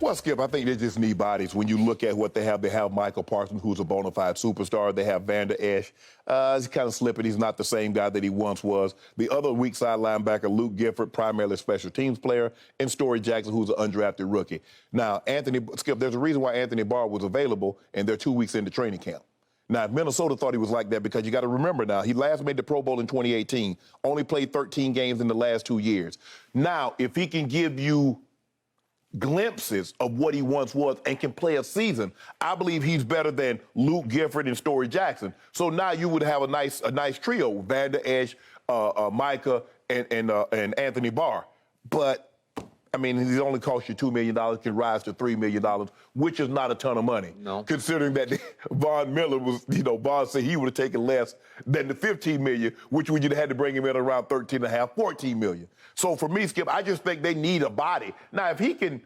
Well, Skip, I think they just need bodies. When you look at what they have Micah Parsons, who's a bona fide superstar. They have Vander Esch. He's kind of slipping. He's not the same guy that he once was. The other weak side linebacker, Luke Gifford, primarily a special teams player, and Story Jackson, who's an undrafted rookie. Now, Skip, there's a reason why Anthony Barr was available, and they're 2 weeks into training camp. Now, if Minnesota thought he was like that, because you got to remember now, he last made the Pro Bowl in 2018, only played 13 games in the last 2 years. Now, if he can give you glimpses of what he once was and can play a season, I believe he's better than Luke Gifford and Story Jackson. So now you would have a nice trio: Vander Esch, Micah, and Anthony Barr. But I mean, he's only cost you $2 million, can rise to $3 million, which is not a ton of money. No. Considering that Von Miller was, Von said he would have taken less than the $15 million, which would you have had to bring him in around $13.5, $14 million. So for me, Skip, I just think they need a body. Now, if he can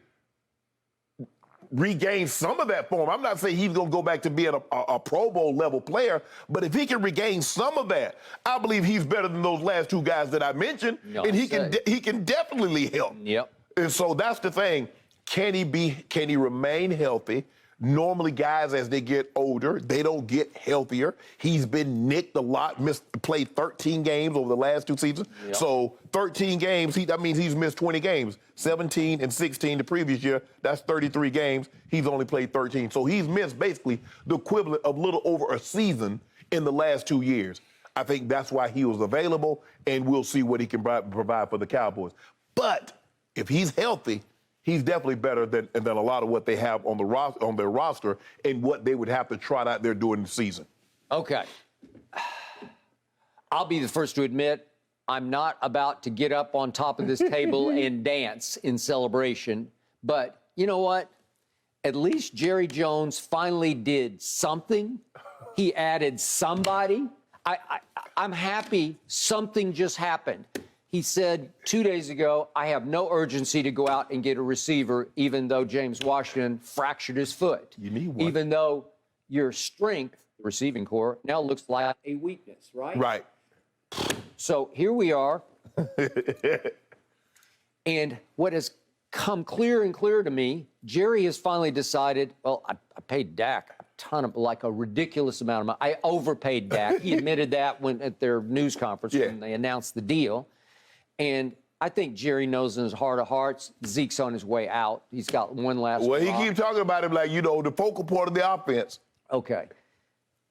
regain some of that form, I'm not saying he's going to go back to being a Pro Bowl level player, but if he can regain some of that, I believe he's better than those last two guys that I mentioned, and he can definitely help. Yep. And so that's the thing. Can he remain healthy? Normally, guys, as they get older, they don't get healthier. He's been nicked a lot, played 13 games over the last 2 seasons. Yep. So 13 games, that means he's missed 20 games. 17 and 16 the previous year, that's 33 games. He's only played 13. So he's missed basically the equivalent of little over a season in the last 2 years. I think that's why he was available, and we'll see what he can provide for the Cowboys. But if he's healthy, he's definitely better than a lot of what they have on their roster and what they would have to trot out there during the season. Okay. I'll be the first to admit I'm not about to get up on top of this table and dance in celebration. But you know what? At least Jerry Jones finally did something. He added somebody. I'm happy something just happened. He said 2 days ago, I have no urgency to go out and get a receiver, even though James Washington fractured his foot. You need one. Even though your strength, the receiving core, now looks like a weakness, right? Right. So here we are. And what has come clear and clear to me, Jerry has finally decided, well, I paid Dak a ton of, like a ridiculous amount of money. I overpaid Dak. He admitted that at their news conference when they announced the deal. And I think Jerry knows in his heart of hearts, Zeke's on his way out. He's got one last Well, drop. he keeps talking about him like, the focal part of the offense. Okay.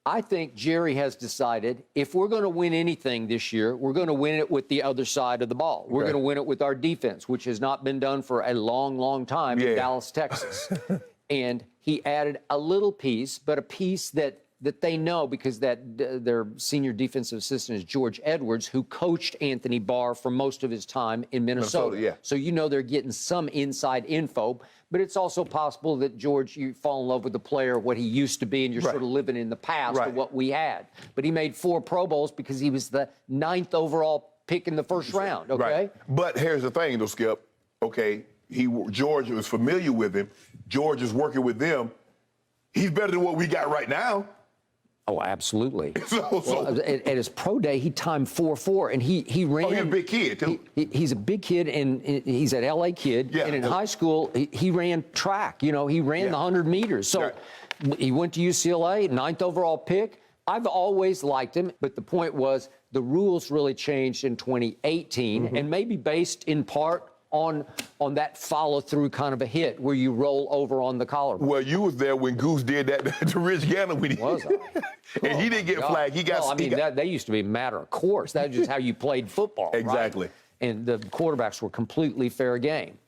I think Jerry has decided if we're going to win anything this year, we're going to win it with the other side of the ball. We're going to win it with our defense, which has not been done for a long, long time in Dallas, Texas. And he added a little piece, but a piece that they know because their senior defensive assistant is George Edwards, who coached Anthony Barr for most of his time in Minnesota. So they're getting some inside info, but it's also possible that, George, you fall in love with the player, what he used to be, and you're sort of living in the past of what we had. But he made 4 Pro Bowls because he was the 9th overall pick in the first round, okay? Right. But here's the thing, though, Skip. Okay, George was familiar with him. George is working with them. He's better than what we got right now. Oh, absolutely. At his pro day, he timed 4.4, and he ran. Oh, he's a big kid, too. He's a big kid, and he's an L.A. kid. Yeah. And in high school, he ran track. He ran the 100 meters. So he went to UCLA, 9th overall pick. I've always liked him, but the point was the rules really changed in 2018, and maybe based in part on that follow-through kind of a hit where you roll over on the collarbone. Well, you was there when Goose did that to Rich Gannon. Was I? And he didn't get flagged. They used to be a matter of course. That's just how you played football. Exactly. Right? And the quarterbacks were completely fair game.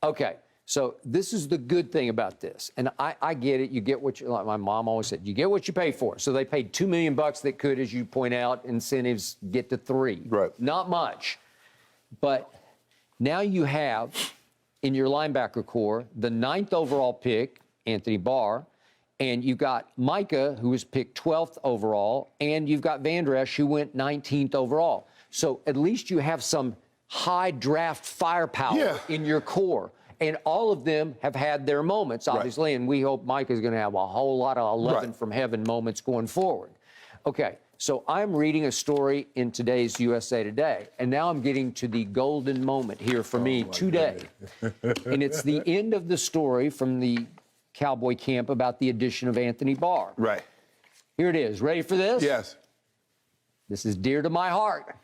Okay, so this is the good thing about this. And I get it. You get what like my mom always said, you get what you pay for. So they paid $2 million that could, as you point out, incentives get to $3 million. Right. Not much. But now you have, in your linebacker core, the 9th overall pick, Anthony Barr, and you've got Micah, who was picked 12th overall, and you've got Vander Esch, who went 19th overall. So at least you have some high draft firepower in your core. And all of them have had their moments, obviously, and we hope Micah's going to have a whole lot of 11 from heaven moments going forward. Okay, So I'm reading a story in today's USA Today, and now I'm getting to the golden moment here for me today. And it's the end of the story from the Cowboy camp about the addition of Anthony Barr. Right. Here it is. Ready for this? Yes. This is dear to my heart.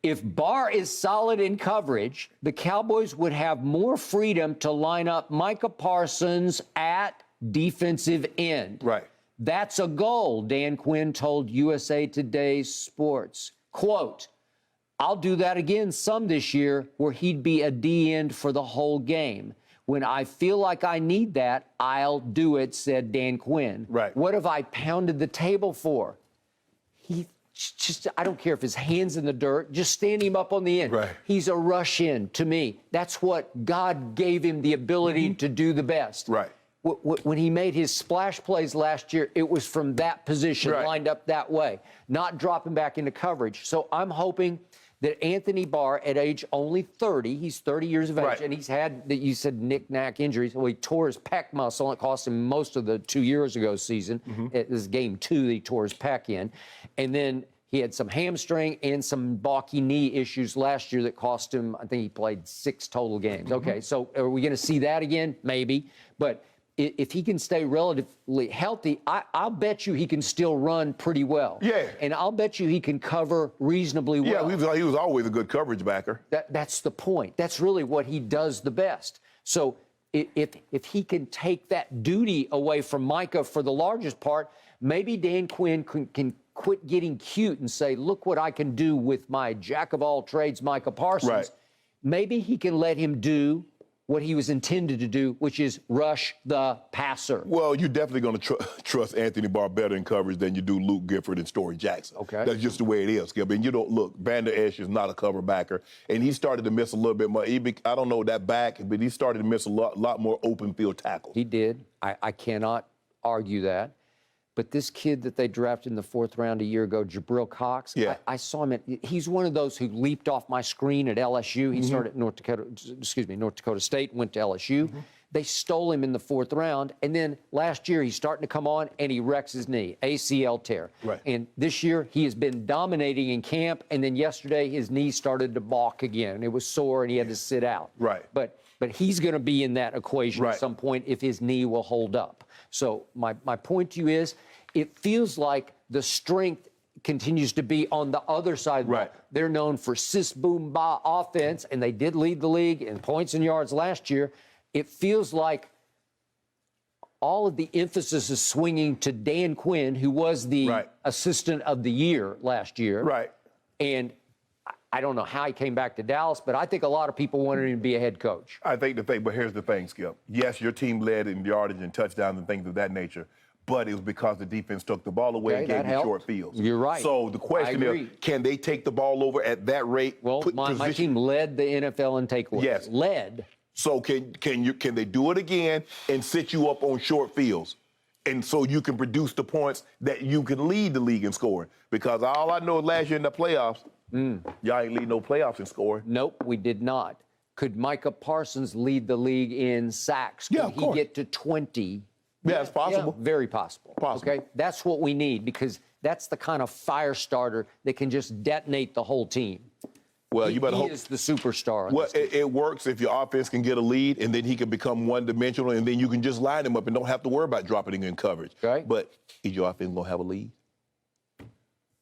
If Barr is solid in coverage, the Cowboys would have more freedom to line up Micah Parsons at defensive end. Right. That's a goal, Dan Quinn told USA Today Sports. Quote, I'll do that again some this year where he'd be a D end for the whole game. When I feel like I need that, I'll do it, said Dan Quinn. Right. What have I pounded the table for? I don't care if his hand's in the dirt, just stand him up on the end. Right. He's a rush in to me. That's what God gave him the ability to do the best. Right. When he made his splash plays last year, it was from that position, Right. lined up that way, not dropping back into coverage. So I'm hoping that Anthony Barr, at age only 30, he's 30 years of age, Right. and he's had, that you said, knick-knack injuries. Well, he tore his pec muscle, and it cost him most of the 2 years ago season. It was game 2 that he tore his pec in. And then he had some hamstring and some balky knee issues last year that cost him, I think he played 6 total games. Okay, so are we going to see that again? Maybe. But if he can stay relatively healthy, I'll bet you he can still run pretty well. Yeah. And I'll bet you he can cover reasonably well. Yeah, he was always a good coverage backer. That's the point. That's really what he does the best. So if he can take that duty away from Micah for the largest part, maybe Dan Quinn can quit getting cute and say, look what I can do with my jack-of-all-trades Micah Parsons. Right. Maybe he can let him do what he was intended to do, which is rush the passer. Well, you're definitely going to trust Anthony Barr better in coverage than you do Luke Gifford and Story Jackson. Okay. That's just the way it is, Skip. And you don't look, Vander Esch is not a cover backer, and he started to miss a little bit more. I don't know that back, but he started to miss a lot more open field tackles. He did. I cannot argue that. But this kid that they drafted in the 4th round a year ago, Jabril Cox, Yeah. I saw him he's one of those who leaped off my screen at LSU. He started at North Dakota State, went to LSU. They stole him in the 4th round. And then last year, he's starting to come on, and he wrecks his knee, ACL tear. Right. And this year, he has been dominating in camp. And then yesterday, his knee started to balk again. It was sore, and he had to sit out. Right. But he's going to be in that equation Right. at some point if his knee will hold up. So my point to you is, it feels like the strength continues to be on the other side. Right. They're known for sis-boom-ba offense, and they did lead the league in points and yards last year. It feels like all of the emphasis is swinging to Dan Quinn, who was the Right. assistant of the year last year. Right. And I don't know how he came back to Dallas, but I think a lot of people wanted him to be a head coach. I think but here's the thing, Skip. Yes, your team led in yardage and touchdowns and things of that nature, but it was because the defense took the ball away Okay, and gave that you helped. short fields. You're right. So the question I agree. is, can they take the ball over at that rate? Well, my team led the NFL in takeaways. Yes. Led. So can they do it again and sit you up on short fields? And so you can produce the points that you can lead the league in scoring. Because all I know is last year in the playoffs, y'all ain't lead no playoffs in scoring. Nope, we did not. Could Micah Parsons lead the league in sacks? Could Yeah, of he course. get to 20? Yeah, it's possible. Yeah, very possible. Okay, that's what we need, because that's the kind of fire starter that can just detonate the whole team. Well, you better he hope. is the superstar. on Well, this team. it works if your offense can get a lead, and then he can become one-dimensional, and then you can just line him up and don't have to worry about dropping him in coverage. Okay. But is your offense going to have a lead?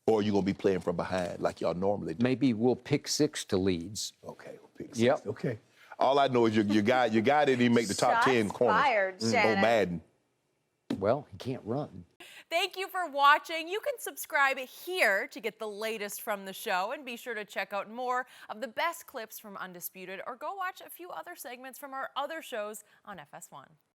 Or are you going to be playing from behind like y'all normally do? Maybe we'll pick 6 to leads. Okay, we'll pick 6. Yep. Okay. All I know is your guy didn't even make the top 10 Shots corners. fired, On Shannon. Madden. Well, he can't run. Thank you for watching. You can subscribe here to get the latest from the show, and be sure to check out more of the best clips from Undisputed, or go watch a few other segments from our other shows on FS1.